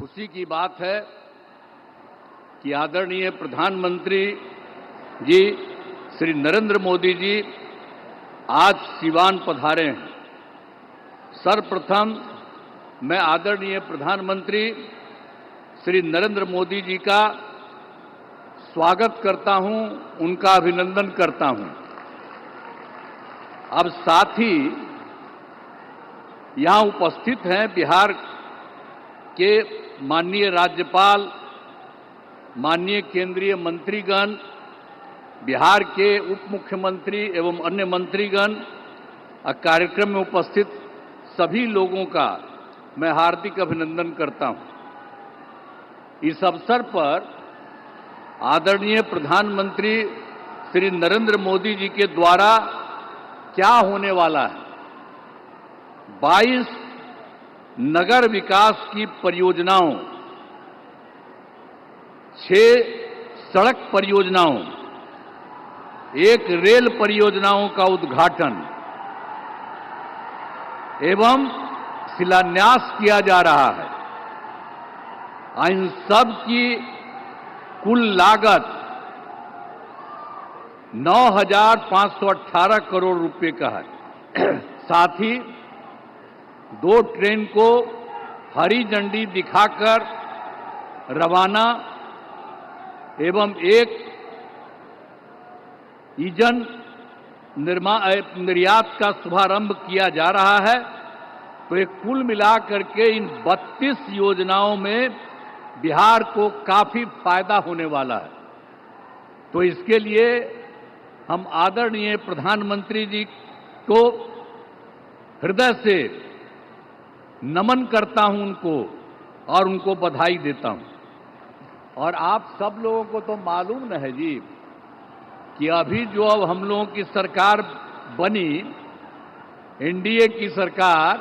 खुशी की बात है कि आदरणीय प्रधानमंत्री जी श्री नरेंद्र मोदी जी आज सिवान पधारे हैं। सर्वप्रथम मैं आदरणीय प्रधानमंत्री श्री नरेंद्र मोदी जी का स्वागत करता हूं, उनका अभिनंदन करता हूं। अब साथ ही यहां उपस्थित हैं बिहार के माननीय राज्यपाल, माननीय केंद्रीय मंत्रीगण, बिहार के उप मुख्यमंत्री एवं अन्य मंत्रीगण, कार्यक्रम में उपस्थित सभी लोगों का मैं हार्दिक अभिनंदन करता हूं। इस अवसर पर आदरणीय प्रधानमंत्री श्री नरेंद्र मोदी जी के द्वारा क्या होने वाला है, 22 नगर विकास की परियोजनाओं, 6 सड़क परियोजनाओं, 1 रेल परियोजनाओं का उद्घाटन एवं शिलान्यास किया जा रहा है। इन सब की कुल लागत 9,518 करोड़ रुपए का है। साथ ही 2 ट्रेन को हरी झंडी दिखाकर रवाना एवं 1 ईंधन निर्यात का शुभारंभ किया जा रहा है। तो ये कुल मिलाकर के इन 32 योजनाओं में बिहार को काफी फायदा होने वाला है। तो इसके लिए हम आदरणीय प्रधानमंत्री जी को हृदय से नमन करता हूं उनको और उनको बधाई देता हूं। और आप सब लोगों को तो मालूम न है जी कि अभी जो अब हम लोगों की सरकार बनी, एनडीए की सरकार,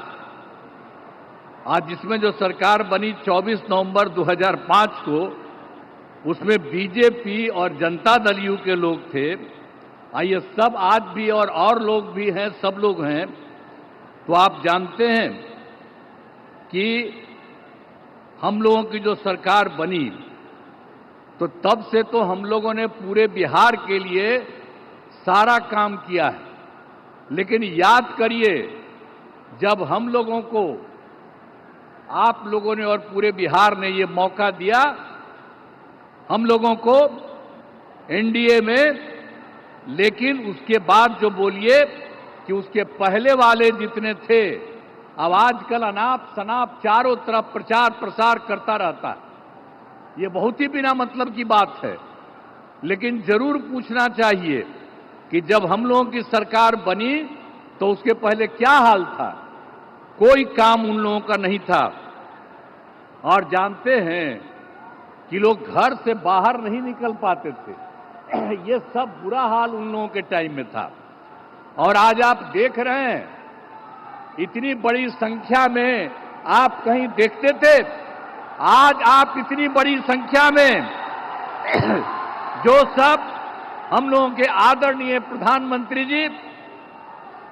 आज जिसमें जो सरकार बनी 24 नवंबर 2005 को, उसमें बीजेपी और जनता दल यू के लोग थे। ये सब आज भी और लोग भी हैं, सब लोग हैं। तो आप जानते हैं कि हम लोगों की जो सरकार बनी तो तब से तो हम लोगों ने पूरे बिहार के लिए सारा काम किया है। लेकिन याद करिए, जब हम लोगों को, आप लोगों ने और पूरे बिहार ने ये मौका दिया, हम लोगों को एनडीए में, लेकिन उसके बाद जो बोलिए कि उसके पहले वाले जितने थे, अब आजकल अनाप शनाप चारों तरफ प्रचार प्रसार करता रहता है। ये बहुत ही बिना मतलब की बात है। लेकिन जरूर पूछना चाहिए कि जब हम लोगों की सरकार बनी तो उसके पहले क्या हाल था। कोई काम उन लोगों का नहीं था। और जानते हैं कि लोग घर से बाहर नहीं निकल पाते थे। ये सब बुरा हाल उन लोगों के टाइम में था। और आज आप देख रहे हैं, इतनी बड़ी संख्या में आप कहीं देखते थे? आज आप इतनी बड़ी संख्या में जो सब हम लोगों के आदरणीय प्रधानमंत्री जी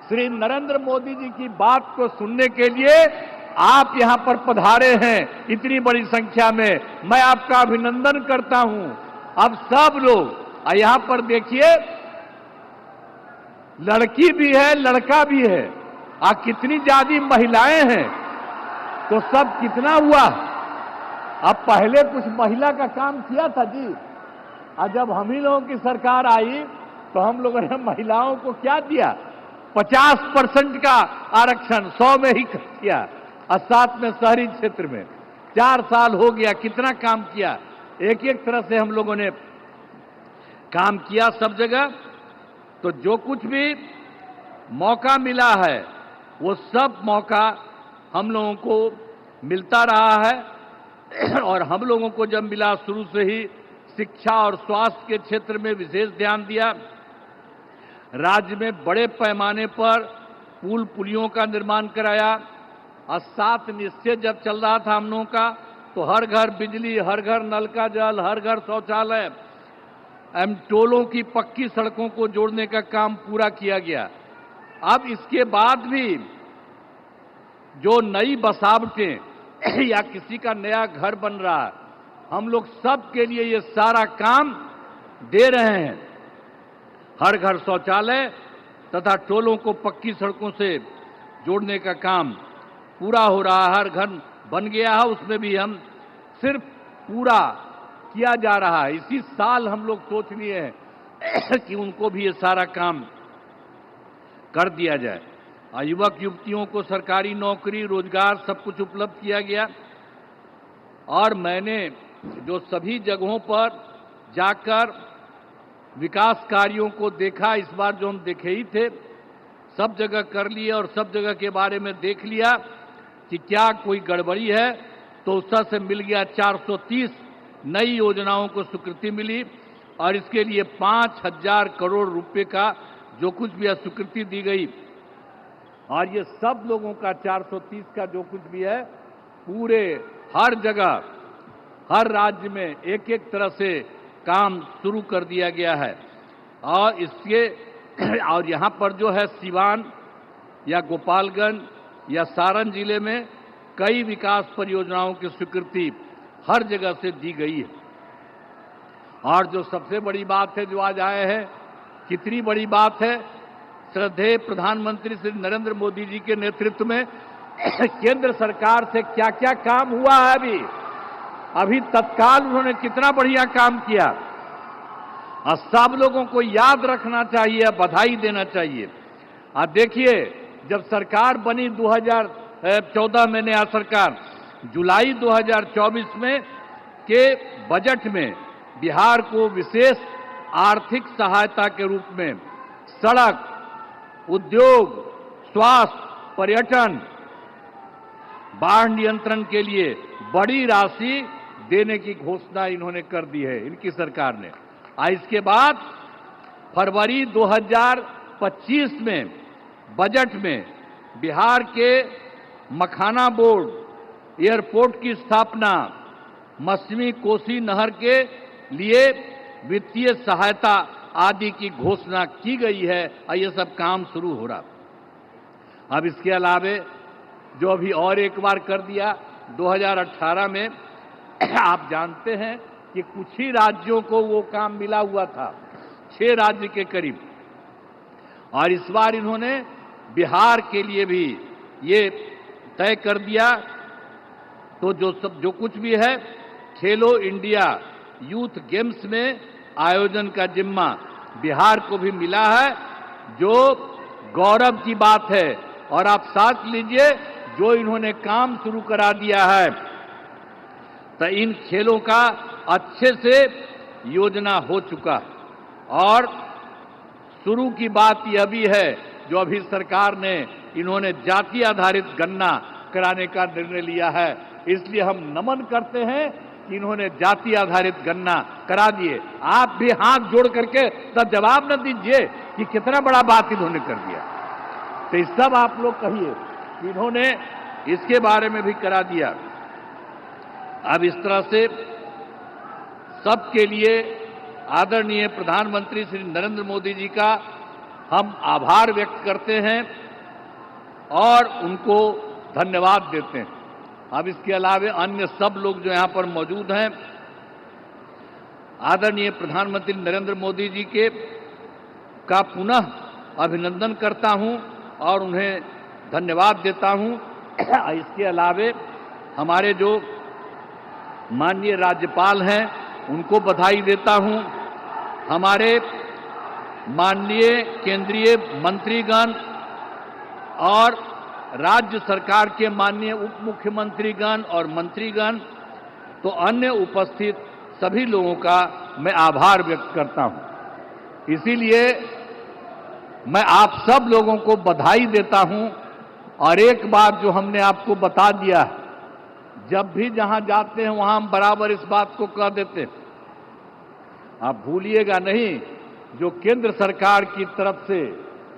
श्री नरेंद्र मोदी जी की बात को सुनने के लिए आप यहां पर पधारे हैं, इतनी बड़ी संख्या में, मैं आपका अभिनंदन करता हूं। अब सब लोग यहां पर देखिए, लड़की भी है, लड़का भी है, कितनी ज्यादा महिलाएं हैं। तो सब कितना हुआ। अब पहले कुछ महिला का काम किया था जी। जब हम ही लोगों की सरकार आई तो हम लोगों ने महिलाओं को क्या दिया? 50% का आरक्षण 100 में ही किया। और साथ में शहरी क्षेत्र में 4 साल हो गया, कितना काम किया। एक एक तरह से हम लोगों ने काम किया सब जगह। तो जो कुछ भी मौका मिला है वो सब मौका हम लोगों को मिलता रहा है। और हम लोगों को जब मिला, शुरू से ही शिक्षा और स्वास्थ्य के क्षेत्र में विशेष ध्यान दिया। राज्य में बड़े पैमाने पर पुल पुलियों का निर्माण कराया। और 7 निश्चय जब चल रहा था हम लोगों का, तो हर घर बिजली, हर घर नल का जल, हर घर शौचालय, टोलों की पक्की सड़कों को जोड़ने का काम पूरा किया गया। अब इसके बाद भी जो नई बसावटें या किसी का नया घर बन रहा है, हम लोग सब के लिए ये सारा काम दे रहे हैं। हर घर शौचालय तथा टोलों को पक्की सड़कों से जोड़ने का काम पूरा हो रहा है। हर घर बन गया है, उसमें भी हम सिर्फ पूरा किया जा रहा है। इसी साल हम लोग सोच लिए हैं कि उनको भी ये सारा काम कर दिया जाए। युवक युवतियों को सरकारी नौकरी, रोजगार सब कुछ उपलब्ध किया गया। और मैंने जो सभी जगहों पर जाकर विकास कार्यों को देखा, इस बार जो हम देखे ही थे, सब जगह कर लिए और सब जगह के बारे में देख लिया कि क्या कोई गड़बड़ी है, तो उससे से मिल गया 430 नई योजनाओं को स्वीकृति मिली और इसके लिए 5,000 करोड़ रुपए का जो कुछ भी स्वीकृति दी गई। और ये सब लोगों का 430 का जो कुछ भी है, पूरे हर जगह हर राज्य में एक एक तरह से काम शुरू कर दिया गया है। और इसके और यहाँ पर जो है सिवान या गोपालगंज या सारण जिले में कई विकास परियोजनाओं की स्वीकृति हर जगह से दी गई है। और जो सबसे बड़ी बात है जो आज आए हैं, कितनी बड़ी बात है, श्रद्धेय प्रधानमंत्री श्री नरेंद्र मोदी जी के नेतृत्व में केंद्र सरकार से क्या क्या काम हुआ है। अभी तत्काल उन्होंने कितना बढ़िया काम किया और सब लोगों को याद रखना चाहिए, बधाई देना चाहिए। देखिए, जब सरकार बनी 2014 में नया सरकार, जुलाई 2024 में के बजट में बिहार को विशेष आर्थिक सहायता के रूप में सड़क, उद्योग, स्वास्थ्य, पर्यटन, बाढ़ नियंत्रण के लिए बड़ी राशि देने की घोषणा इन्होंने कर दी है, इनकी सरकार ने। इसके बाद फरवरी 2025 में बजट में बिहार के मखाना बोर्ड, एयरपोर्ट की स्थापना, मछली कोसी नहर के लिए वित्तीय सहायता आदि की घोषणा की गई है और ये सब काम शुरू हो रहा। अब इसके अलावे जो अभी और एक बार कर दिया 2018 में, आप जानते हैं कि कुछ ही राज्यों को वो काम मिला हुआ था, 6 राज्य के करीब, और इस बार इन्होंने बिहार के लिए भी ये तय कर दिया। तो जो कुछ भी है, खेलो इंडिया यूथ गेम्स में आयोजन का जिम्मा बिहार को भी मिला है, जो गौरव की बात है। और आप साथ लीजिए, जो इन्होंने काम शुरू करा दिया है, तो इन खेलों का अच्छे से योजना हो चुका है। और शुरू की बात यह भी है, जो अभी सरकार ने इन्होंने जाति आधारित गणना कराने का निर्णय लिया है, इसलिए हम नमन करते हैं कि इन्होंने जाति आधारित गणना करा दिए। आप भी हाथ जोड़ करके तब जवाब न दीजिए कि कितना बड़ा बात इन्होंने कर दिया। तो इस सब आप लोग कहिए कि इन्होंने इसके बारे में भी करा दिया। अब इस तरह से सबके लिए आदरणीय प्रधानमंत्री श्री नरेंद्र मोदी जी का हम आभार व्यक्त करते हैं और उनको धन्यवाद देते हैं। अब इसके अलावे अन्य सब लोग जो यहाँ पर मौजूद हैं, आदरणीय प्रधानमंत्री नरेंद्र मोदी जी के का पुनः अभिनंदन करता हूँ और उन्हें धन्यवाद देता हूँ। इसके अलावे हमारे जो माननीय राज्यपाल हैं, उनको बधाई देता हूँ। हमारे माननीय केंद्रीय मंत्रीगण और राज्य सरकार के माननीय उप मुख्यमंत्रीगण और मंत्रीगण, तो अन्य उपस्थित सभी लोगों का मैं आभार व्यक्त करता हूं। इसीलिए मैं आप सब लोगों को बधाई देता हूं। और एक बात जो हमने आपको बता दिया है, जब भी जहां जाते हैं वहां हम बराबर इस बात को कह देते हैं, आप भूलिएगा नहीं, जो केंद्र सरकार की तरफ से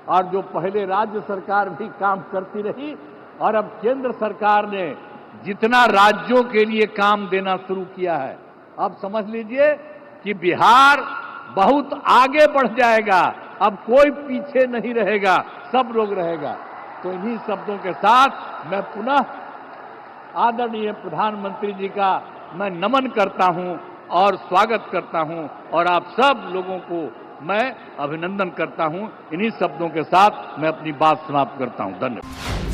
और जो पहले राज्य सरकार भी काम करती रही, और अब केंद्र सरकार ने जितना राज्यों के लिए काम देना शुरू किया है, अब समझ लीजिए कि बिहार बहुत आगे बढ़ जाएगा। अब कोई पीछे नहीं रहेगा, सब लोग रहेगा। तो इन्हीं शब्दों के साथ मैं पुनः आदरणीय प्रधानमंत्री जी का मैं नमन करता हूं और स्वागत करता हूं और आप सब लोगों को मैं अभिनंदन करता हूं। इन्हीं शब्दों के साथ मैं अपनी बात समाप्त करता हूं। धन्यवाद।